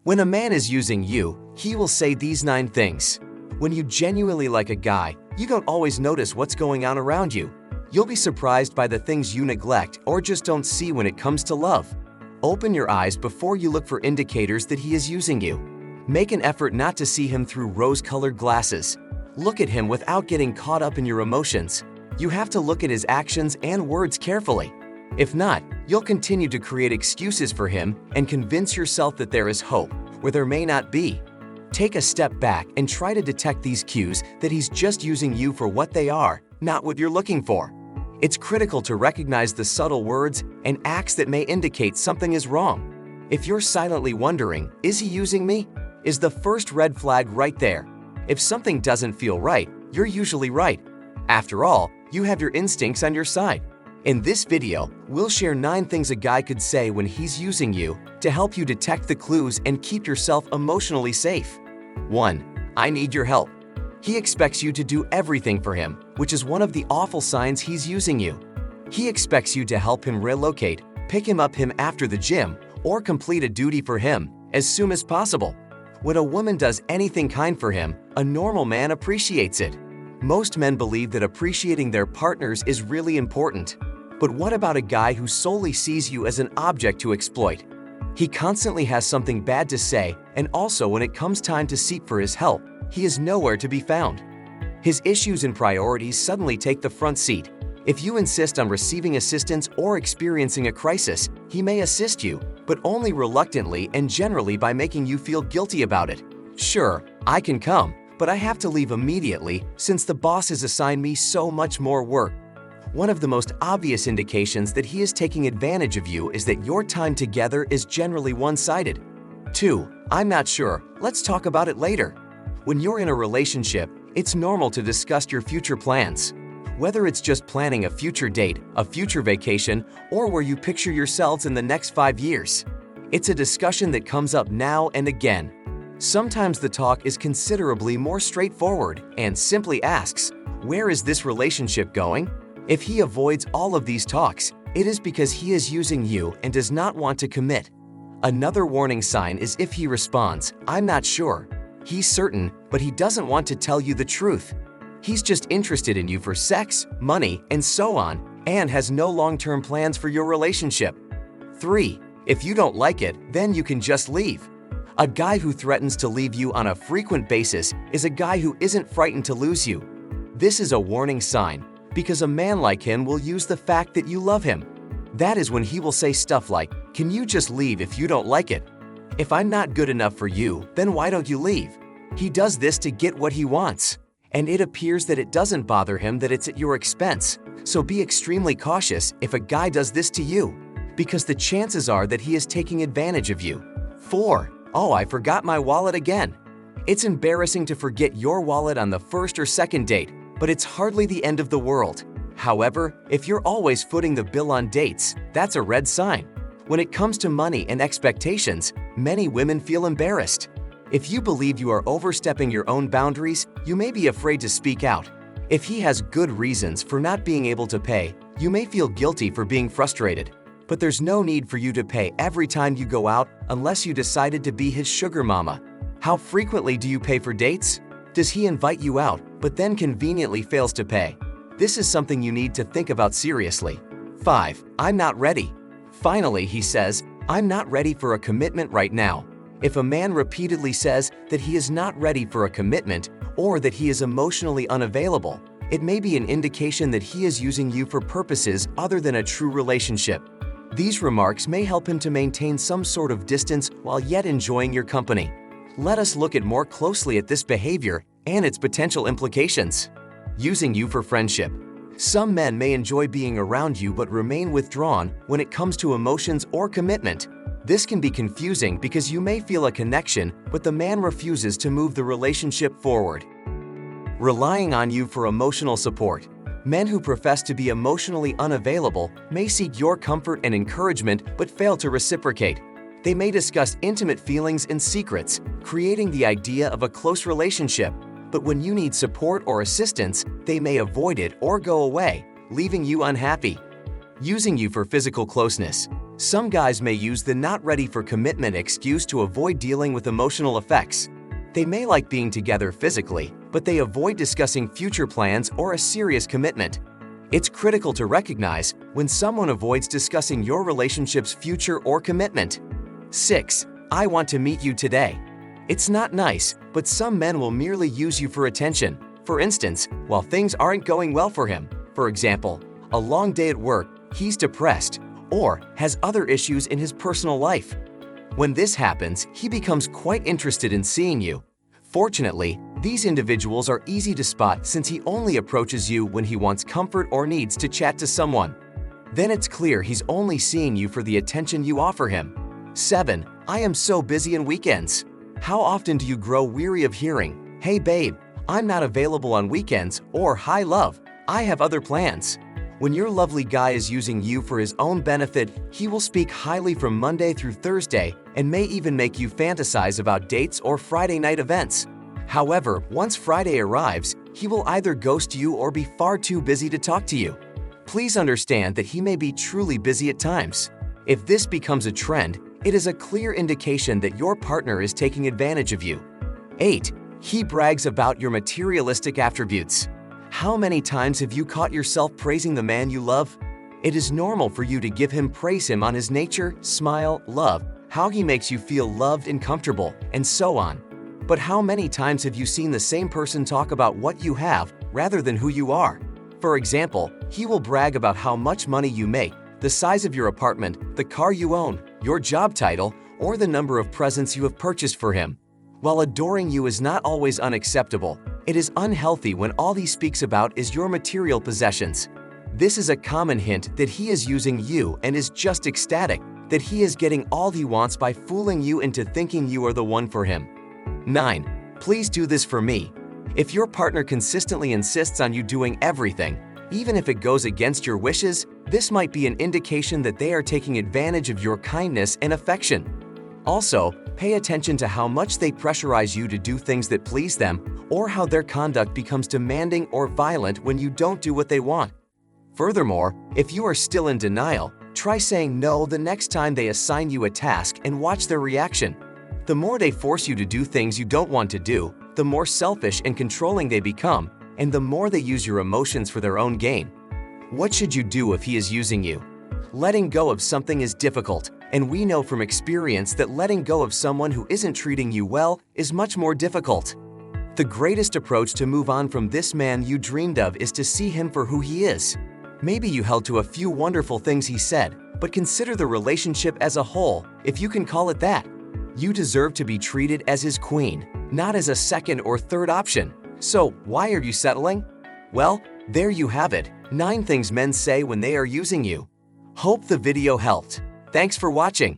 When a man is using you, he will say these 9 things. When you genuinely like a guy, you don't always notice what's going on around you. You'll be surprised by the things you neglect or just don't see when it comes to love. Open your eyes before you look for indicators that he is using you. Make an effort not to see him through rose-colored glasses. Look at him without getting caught up in your emotions. You have to look at his actions and words carefully. If not, you'll continue to create excuses for him and convince yourself that there is hope where there may not be. Take a step back and try to detect these cues that he's just using you for what they are, not what you're looking for. It's critical to recognize the subtle words and acts that may indicate something is wrong. If you're silently wondering, is he using me? Is the first red flag right there. If something doesn't feel right, you're usually right. After all, you have your instincts on your side. In this video, we'll share 9 things a guy could say when he's using you to help you detect the clues and keep yourself emotionally safe. 1. I need your help. He expects you to do everything for him, which is one of the awful signs he's using you. He expects you to help him relocate, pick him up after the gym, or complete a duty for him as soon as possible. When a woman does anything kind for him, a normal man appreciates it. Most men believe that appreciating their partners is really important. But what about a guy who solely sees you as an object to exploit? He constantly has something bad to say, and also when it comes time to seek for his help, he is nowhere to be found. His issues and priorities suddenly take the front seat. If you insist on receiving assistance or experiencing a crisis, he may assist you, but only reluctantly and generally by making you feel guilty about it. Sure, I can come, but I have to leave immediately since the boss has assigned me so much more work. One of the most obvious indications that he is taking advantage of you is that your time together is generally one-sided. 2. I'm not sure, let's talk about it later. When you're in a relationship, it's normal to discuss your future plans. Whether it's just planning a future date, a future vacation, or where you picture yourselves in the next 5 years. It's a discussion that comes up now and again. Sometimes the talk is considerably more straightforward and simply asks, where is this relationship going? If he avoids all of these talks, it is because he is using you and does not want to commit. Another warning sign is if he responds, I'm not sure. He's certain, but he doesn't want to tell you the truth. He's just interested in you for sex, money, and so on, and has no long-term plans for your relationship. 3. If you don't like it, then you can just leave. A guy who threatens to leave you on a frequent basis is a guy who isn't frightened to lose you. This is a warning sign, because a man like him will use the fact that you love him. That is when he will say stuff like, can you just leave if you don't like it? If I'm not good enough for you, then why don't you leave? He does this to get what he wants. And it appears that it doesn't bother him that it's at your expense. So be extremely cautious if a guy does this to you, because the chances are that he is taking advantage of you. 4. Oh, I forgot my wallet again. It's embarrassing to forget your wallet on the first or second date, but it's hardly the end of the world. However, if you're always footing the bill on dates, that's a red sign. When it comes to money and expectations, many women feel embarrassed. If you believe you are overstepping your own boundaries, you may be afraid to speak out. If he has good reasons for not being able to pay, you may feel guilty for being frustrated. But there's no need for you to pay every time you go out unless you decided to be his sugar mama. How frequently do you pay for dates? Does he invite you out, but then conveniently fails to pay? This is something you need to think about seriously. 5. I'm not ready. Finally, he says, I'm not ready for a commitment right now. If a man repeatedly says that he is not ready for a commitment or that he is emotionally unavailable, it may be an indication that he is using you for purposes other than a true relationship. These remarks may help him to maintain some sort of distance while yet enjoying your company. Let us look more closely at this behavior and its potential implications. Using you for friendship. Some men may enjoy being around you but remain withdrawn when it comes to emotions or commitment. This can be confusing because you may feel a connection, but the man refuses to move the relationship forward. Relying on you for emotional support. Men who profess to be emotionally unavailable may seek your comfort and encouragement but fail to reciprocate. They may discuss intimate feelings and secrets, creating the idea of a close relationship. But when you need support or assistance, they may avoid it or go away, leaving you unhappy. Using you for physical closeness. Some guys may use the not ready for commitment excuse to avoid dealing with emotional effects. They may like being together physically, but they avoid discussing future plans or a serious commitment. It's critical to recognize when someone avoids discussing your relationship's future or commitment. 6. I want to meet you today. It's not nice, but some men will merely use you for attention. For instance, while things aren't going well for him, for example, a long day at work, he's depressed, or has other issues in his personal life. When this happens, he becomes quite interested in seeing you. Fortunately, these individuals are easy to spot since he only approaches you when he wants comfort or needs to chat to someone. Then it's clear he's only seeing you for the attention you offer him. 7. I am so busy on weekends. How often do you grow weary of hearing, "Hey babe, I'm not available on weekends," or "Hi love, I have other plans"? When your lovely guy is using you for his own benefit, he will speak highly from Monday through Thursday and may even make you fantasize about dates or Friday night events. However, once Friday arrives, he will either ghost you or be far too busy to talk to you. Please understand that he may be truly busy at times. If this becomes a trend, it is a clear indication that your partner is taking advantage of you. 8. He brags about your materialistic attributes. How many times have you caught yourself praising the man you love? It is normal for you to praise him on his nature, smile, love, how he makes you feel loved and comfortable, and so on. But how many times have you seen the same person talk about what you have rather than who you are? For example, he will brag about how much money you make, the size of your apartment, the car you own, your job title, or the number of presents you have purchased for him. While adoring you is not always unacceptable, it is unhealthy when all he speaks about is your material possessions. This is a common hint that he is using you and is just ecstatic that he is getting all he wants by fooling you into thinking you are the one for him. 9. Please do this for me. If your partner consistently insists on you doing everything, even if it goes against your wishes, this might be an indication that they are taking advantage of your kindness and affection. Also, pay attention to how much they pressurize you to do things that please them, or how their conduct becomes demanding or violent when you don't do what they want. Furthermore, if you are still in denial, try saying no the next time they assign you a task and watch their reaction. The more they force you to do things you don't want to do, the more selfish and controlling they become, and the more they use your emotions for their own gain. What should you do if he is using you? Letting go of something is difficult, and we know from experience that letting go of someone who isn't treating you well is much more difficult. The greatest approach to move on from this man you dreamed of is to see him for who he is. Maybe you held to a few wonderful things he said, but consider the relationship as a whole, if you can call it that. You deserve to be treated as his queen, not as a second or third option. So why are you settling? Well, there you have it, 9 things men say when they are using you. Hope the video helped. Thanks for watching.